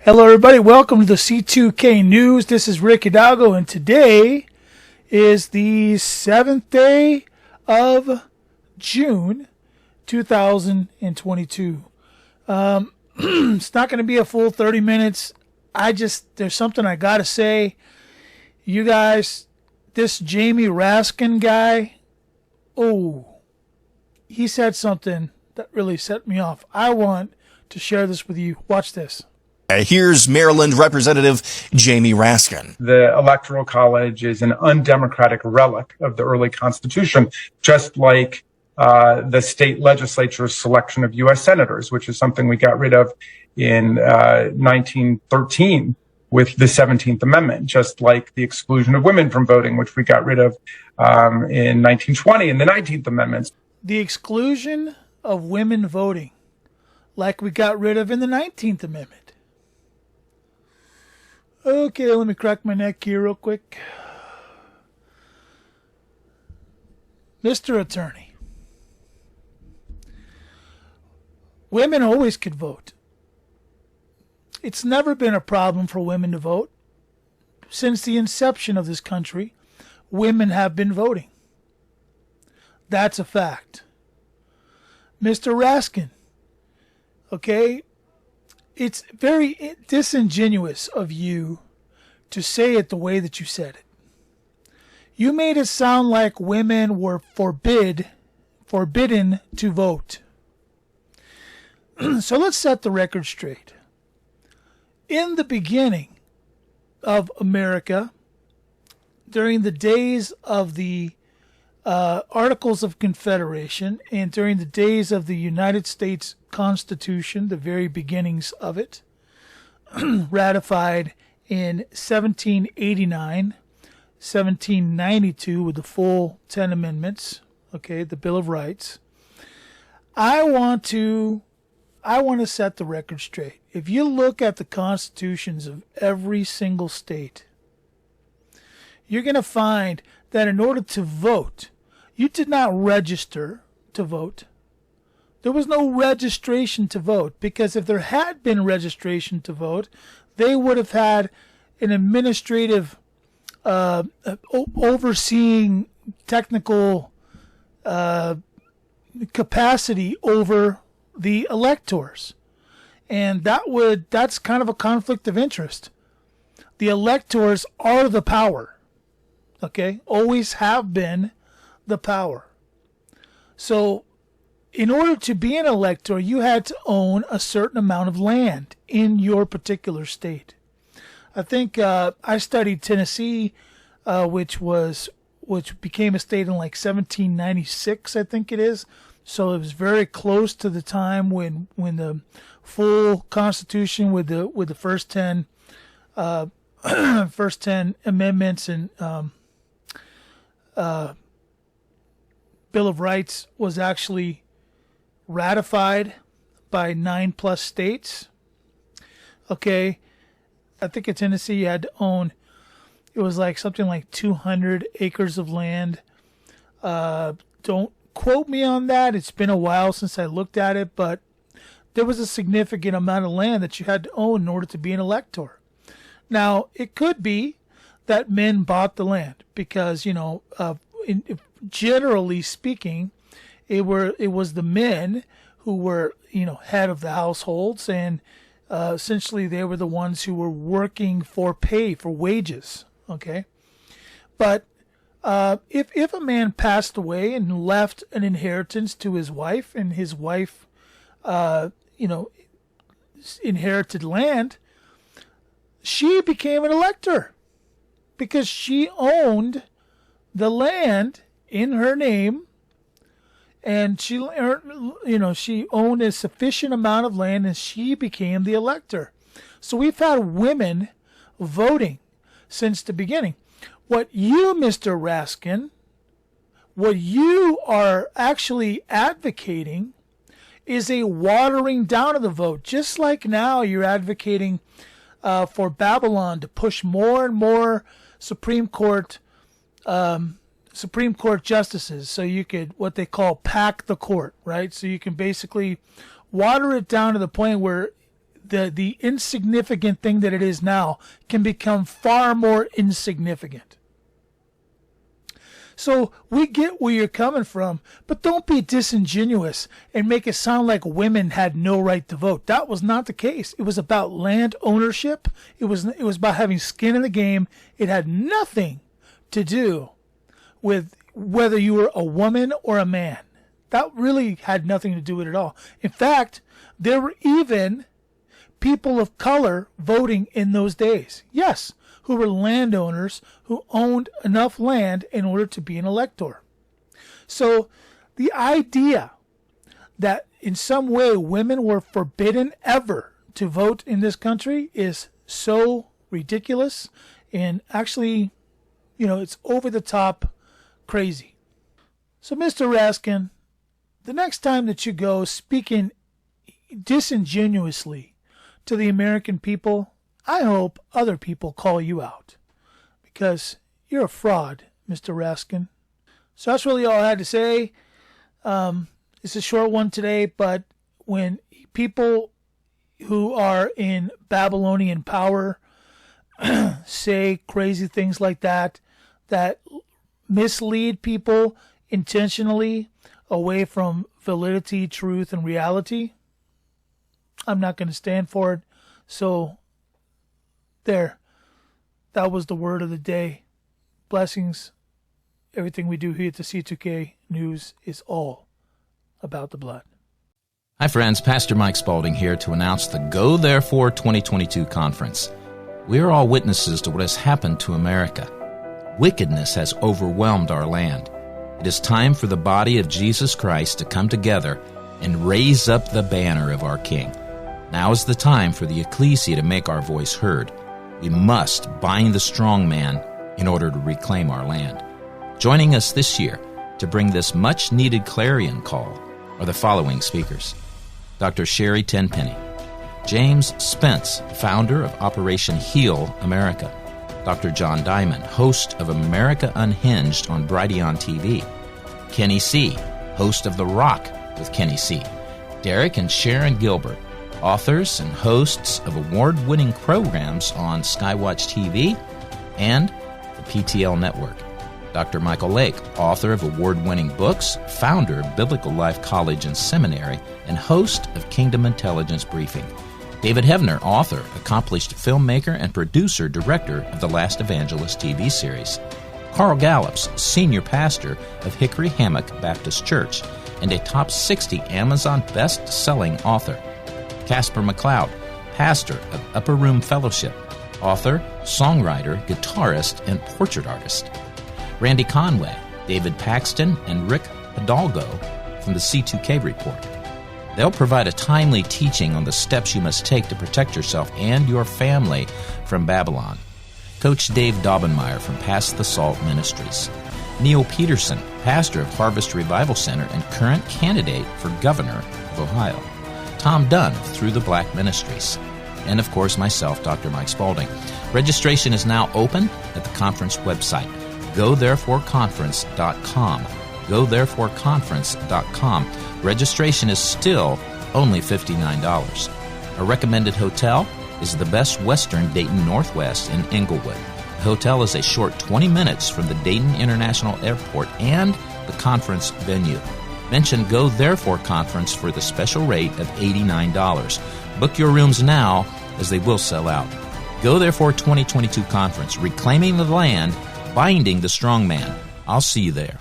Hello, everybody. Welcome to the C2K News. This is Rick Hidalgo, and today is the 7th day of June, 2022. It's not going to be a full 30 minutes. There's something I got to say. You guys, this Jamie Raskin guy, he said something that really set me off. I want to share this with you. Watch this. Here's Maryland Representative Jamie Raskin. The Electoral College is an undemocratic relic of the early Constitution, just like the state legislature's selection of U.S. senators, which is something we got rid of in 1913 with the 17th Amendment, just like the exclusion of women from voting, which we got rid of in 1920 in the 19th Amendment. The exclusion of women voting, like we got rid of in the 19th Amendment. Okay, let me crack my neck here real quick. Mr. Attorney, women always could vote. It's never been a problem for women to vote. Since the inception of this country, women have been voting. That's a fact. Mr. Raskin, okay? It's very disingenuous of you to say it the way that you said it. You made it sound like women were forbidden to vote. So let's set the record straight. In the beginning of America, during the days of the Articles of Confederation and during the days of the United States Constitution, the very beginnings of it, ratified in 1789, 1792 with the full 10 amendments, okay, the Bill of Rights. I want to set the record straight. If you look at the constitutions of every single state, you're going to find that in order to vote, you did not register to vote. There was no registration to vote, because if there had been registration to vote, they would have had an administrative overseeing technical capacity over the electors. And that's kind of a conflict of interest. The electors are the power. Okay? Always have been the power. So in order to be an elector, you had to own a certain amount of land in your particular state. I think I studied Tennessee, which became a state in like 1796, I think it is. So it was very close to the time when the full Constitution with the first 10 amendments and Bill of Rights was actually ratified by 9+ states. Okay, I think in Tennessee you had to own, it was like something like 200 acres of land. Don't quote me on that. It's been a while since I looked at it, but there was a significant amount of land that you had to own in order to be an elector. Now, it could be that men bought the land because, generally speaking, it was the men who were, head of the households, and essentially they were the ones who were working for pay, for wages. Okay, but if a man passed away and left an inheritance to his wife, and his wife, inherited land, she became an elector because she owned the land in her name, and she owned a sufficient amount of land, and she became the elector. So we've had women voting since the beginning. What you, Mr. Raskin, what you are actually advocating is a watering down of the vote. Just like now you're advocating for Babylon to push more and more Supreme Court justices, so you could, what they call, pack the court, right? So you can basically water it down to the point where the insignificant thing that it is now can become far more insignificant. So we get where you're coming from, but don't be disingenuous and make it sound like women had no right to vote. That was not the case. It was about land ownership. It was about having skin in the game. It had nothing to do with whether you were a woman or a man. That really had nothing to do with it at all. In fact, there were even people of color voting in those days. Yes, who were landowners who owned enough land in order to be an elector. So the idea that in some way women were forbidden ever to vote in this country is so ridiculous, and actually, it's over the top crazy. So Mr. Raskin, the next time that you go speaking disingenuously to the American people, I hope other people call you out, because you're a fraud, Mr. Raskin. So that's really all I had to say. It's a short one today, but when people who are in Babylonian power say crazy things like that mislead people intentionally away from validity, truth, and reality, I'm not going to stand for it. So there, that was the word of the day. Blessings. Everything we do here at the C2K News is all about the blood. Hi friends, Pastor Mike Spaulding here to announce the Go Therefore 2022 conference. We are all witnesses to what has happened to America. Wickedness has overwhelmed our land. It is time for the body of Jesus Christ to come together and raise up the banner of our King. Now is the time for the ecclesia to make our voice heard. We must bind the strong man in order to reclaim our land. Joining us this year to bring this much-needed clarion call are the following speakers: Dr. Sherry Tenpenny, James Spence, founder of Operation Heal America, Dr. John Diamond, host of America Unhinged on Brighteon TV, Kenny C., host of The Rock with Kenny C., Derek and Sharon Gilbert, authors and hosts of award-winning programs on Skywatch TV and the PTL Network, Dr. Michael Lake, author of award-winning books, founder of Biblical Life College and Seminary, and host of Kingdom Intelligence Briefing, David Hevner, author, accomplished filmmaker, and producer-director of The Last Evangelist TV series, Carl Gallups, senior pastor of Hickory Hammock Baptist Church, and a top 60 Amazon best-selling author, Casper McLeod, pastor of Upper Room Fellowship, author, songwriter, guitarist, and portrait artist, Randy Conway, David Paxton, and Rick Hidalgo from the C2K Report. They'll provide a timely teaching on the steps you must take to protect yourself and your family from Babylon. Coach Dave Daubenmire from Pass the Salt Ministries, Neil Peterson, pastor of Harvest Revival Center and current candidate for governor of Ohio, Tom Dunn of Through the Black Ministries, and of course myself, Dr. Mike Spaulding. Registration is now open at the conference website, GoThereforeConference.com. GoThereforeConference.com. Registration is still only $59. A recommended hotel is the Best Western Dayton Northwest in Inglewood. The hotel is a short 20 minutes from the Dayton International Airport and the conference venue. Mention Go Therefore Conference for the special rate of $89. Book your rooms now, as they will sell out. Go Therefore 2022 Conference, reclaiming the land, binding the strong man. I'll see you there.